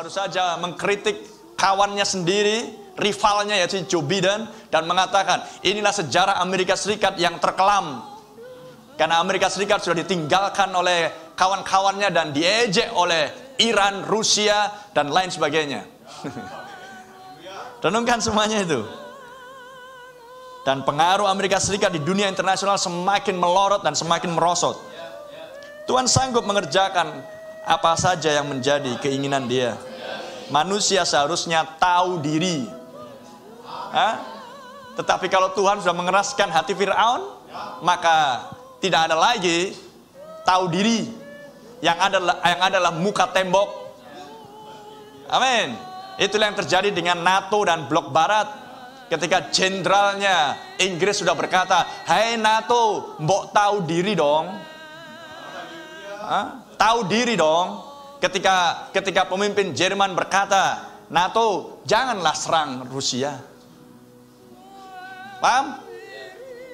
baru saja mengkritik kawannya sendiri, rivalnya yaitu Joe Biden, dan mengatakan inilah sejarah Amerika Serikat yang terkelam. Karena Amerika Serikat sudah ditinggalkan oleh kawan-kawannya dan diejek oleh Iran, Rusia, dan lain sebagainya. Renungkan semuanya itu. Dan pengaruh Amerika Serikat di dunia internasional semakin melorot dan semakin merosot. Tuhan sanggup mengerjakan apa saja yang menjadi keinginan Dia. Manusia seharusnya tahu diri. Tetapi kalau Tuhan sudah mengeraskan hati Firaun, maka tidak ada lagi tahu diri. Yang adalah muka tembok. Amin. Itulah yang terjadi dengan NATO dan blok barat. Ketika jenderalnya Inggris sudah berkata, "Hai NATO, mbok tahu diri dong." Tahu diri dong. Ketika pemimpin Jerman berkata, "NATO, janganlah serang Rusia." Paham?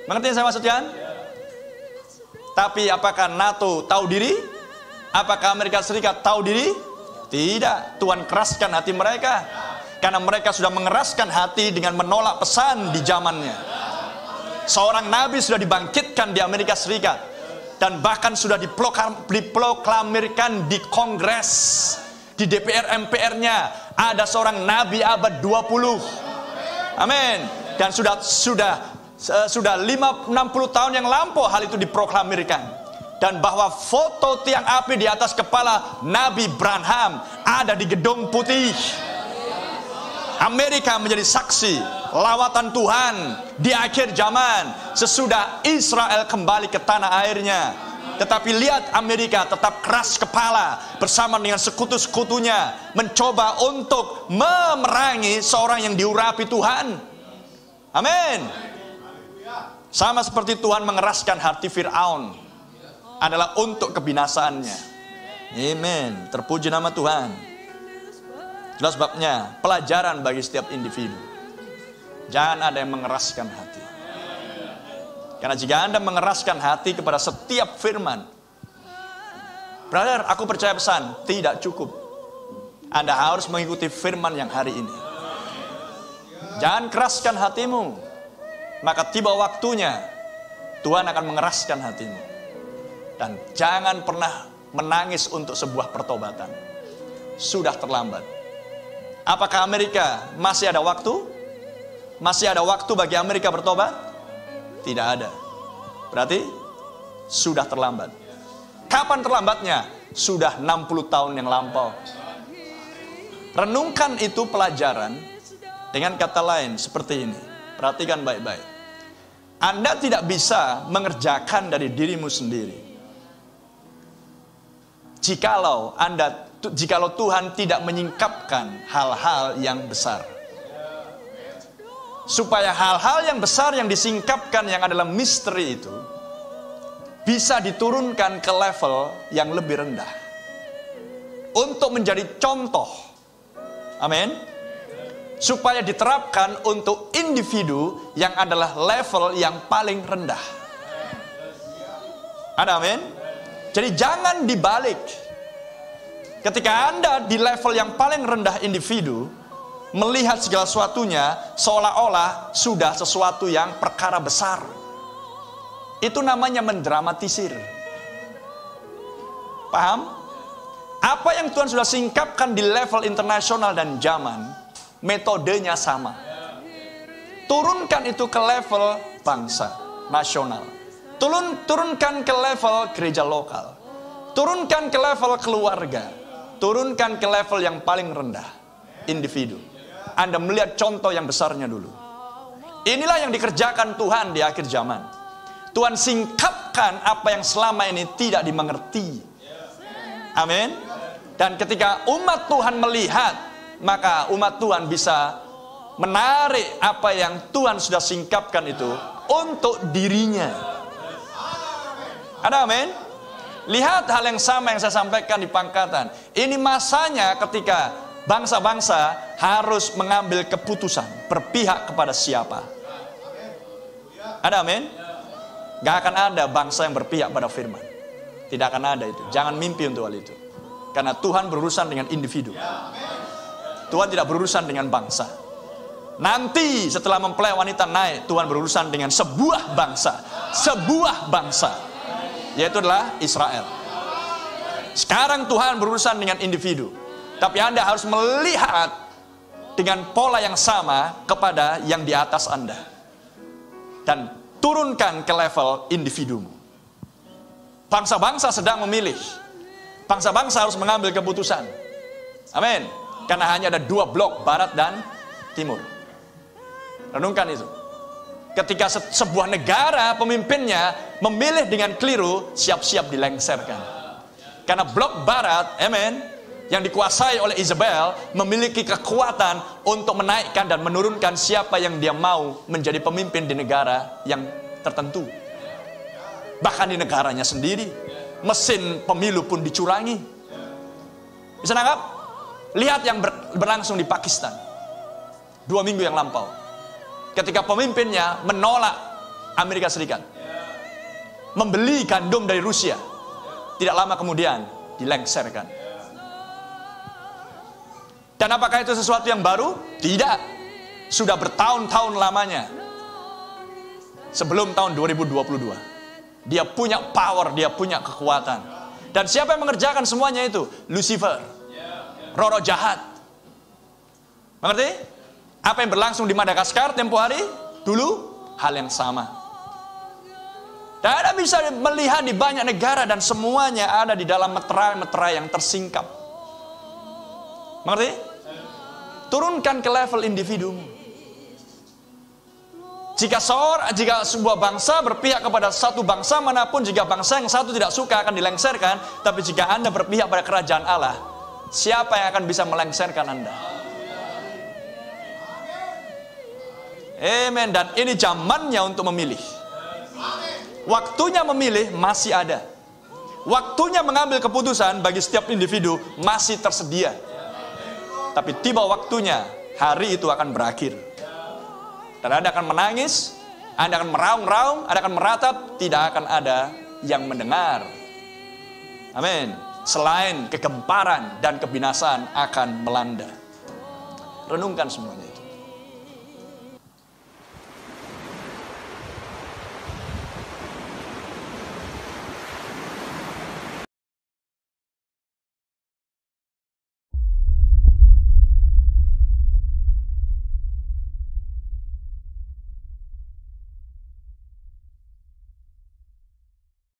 Mengerti yang saya maksudkan? Tapi apakah NATO tahu diri? Apakah Amerika Serikat tahu diri? Tidak. Tuhan keraskan hati mereka. Karena mereka sudah mengeraskan hati dengan menolak pesan di zamannya. Seorang nabi sudah dibangkitkan di Amerika Serikat. Dan bahkan sudah diproklamirkan di Kongres. Di DPR MPR-nya. Ada seorang nabi abad 20. Amin. Dan sudah 60 tahun yang lampau hal itu diproklamirkan. Dan bahwa foto tiang api di atas kepala Nabi Branham ada di Gedung Putih. Amerika menjadi saksi lawatan Tuhan di akhir zaman sesudah Israel kembali ke tanah airnya. Tetapi lihat, Amerika tetap keras kepala bersama dengan sekutu-sekutunya mencoba untuk memerangi seorang yang diurapi Tuhan. Amin. Sama seperti Tuhan mengeraskan hati Firaun adalah untuk kebinasaannya. Amin. Terpuji nama Tuhan. Itulah sebabnya pelajaran bagi setiap individu. Jangan ada yang mengeraskan hati. Karena jika Anda mengeraskan hati kepada setiap firman, brother, aku percaya pesan, tidak cukup. Anda harus mengikuti firman yang hari ini. Jangan keraskan hatimu. Maka tiba waktunya Tuhan akan mengeraskan hatimu. Dan jangan pernah menangis untuk sebuah pertobatan. Sudah terlambat. Apakah Amerika masih ada waktu? Masih ada waktu bagi Amerika bertobat? Tidak ada. Berarti sudah terlambat. Kapan terlambatnya? Sudah 60 tahun yang lampau. Renungkan itu pelajaran dengan kata lain seperti ini. Perhatikan baik-baik. Anda tidak bisa mengerjakan dari dirimu sendiri. Jikalau Tuhan tidak menyingkapkan hal-hal yang besar. Supaya hal-hal yang besar yang disingkapkan yang adalah misteri itu bisa diturunkan ke level yang lebih rendah. Untuk menjadi contoh. Amin. Supaya diterapkan untuk individu yang adalah level yang paling rendah. Ada amin? Jadi jangan dibalik. Ketika Anda di level yang paling rendah individu, melihat segala sesuatunya seolah-olah sudah sesuatu yang perkara besar. Itu namanya mendramatisir. Paham? Apa yang Tuhan sudah singkapkan di level internasional dan zaman, metodenya sama. Turunkan itu ke level bangsa, nasional. Turunkan ke level gereja lokal. Turunkan ke level keluarga. Turunkan ke level yang paling rendah, individu. Anda melihat contoh yang besarnya dulu. Inilah yang dikerjakan Tuhan di akhir zaman. Tuhan singkapkan apa yang selama ini tidak dimengerti. Amin. Dan ketika umat Tuhan melihat, maka umat Tuhan bisa menarik apa yang Tuhan sudah singkapkan itu untuk dirinya. Ada amin? Lihat hal yang sama yang saya sampaikan di Pangkatan. Ini masanya ketika bangsa-bangsa harus mengambil keputusan berpihak kepada siapa. Ada amin? Gak akan ada bangsa yang berpihak pada firman. Tidak akan ada itu. Jangan mimpi untuk hal itu. Karena Tuhan berurusan dengan individu. Tuhan tidak berurusan dengan bangsa. Nanti setelah mempelai wanita naik, Tuhan berurusan dengan sebuah bangsa. Sebuah bangsa, yaitu adalah Israel. Sekarang Tuhan berurusan dengan individu. Tapi Anda harus melihat dengan pola yang sama kepada yang di atas Anda. Dan turunkan ke level individumu. Bangsa-bangsa sedang memilih. Bangsa-bangsa harus mengambil keputusan. Amin. Karena hanya ada dua blok, barat dan timur. Renungkan itu. Ketika sebuah negara pemimpinnya memilih dengan keliru, siap-siap dilengserkan. Karena blok barat, amin, yang dikuasai oleh Isabel memiliki kekuatan untuk menaikkan dan menurunkan siapa yang dia mau menjadi pemimpin di negara yang tertentu. Bahkan di negaranya sendiri, mesin pemilu pun dicurangi. Bisa nangkap? Lihat yang berlangsung di Pakistan 2 minggu yang lampau, ketika pemimpinnya menolak Amerika Serikat membeli gandum dari Rusia. Tidak lama kemudian dilengserkan. Dan apakah itu sesuatu yang baru? Tidak. Sudah bertahun-tahun lamanya. Sebelum tahun 2022. Dia punya power, dia punya kekuatan. Dan siapa yang mengerjakan semuanya itu? Lucifer. Roh-roh jahat. Mengerti? Apa yang berlangsung di Madagaskar tempo hari? Dulu hal yang sama. Dan Anda bisa melihat di banyak negara dan semuanya ada di dalam meterai-meterai yang tersingkap. Mengerti? Turunkan ke level individumu. Jika sebuah bangsa berpihak kepada satu bangsa manapun, jika bangsa yang satu tidak suka akan dilengserkan. Tapi jika Anda berpihak pada kerajaan Allah, siapa yang akan bisa melengserkan Anda? Amen. Dan ini zamannya untuk memilih. Waktunya memilih masih ada. Waktunya mengambil keputusan bagi setiap individu masih tersedia. Tapi tiba waktunya, hari itu akan berakhir. Dan Anda akan menangis, Anda akan meraung-raung, Anda akan meratap, tidak akan ada yang mendengar. Amin. Selain kegemparan dan kebinasaan akan melanda. Renungkan semuanya itu.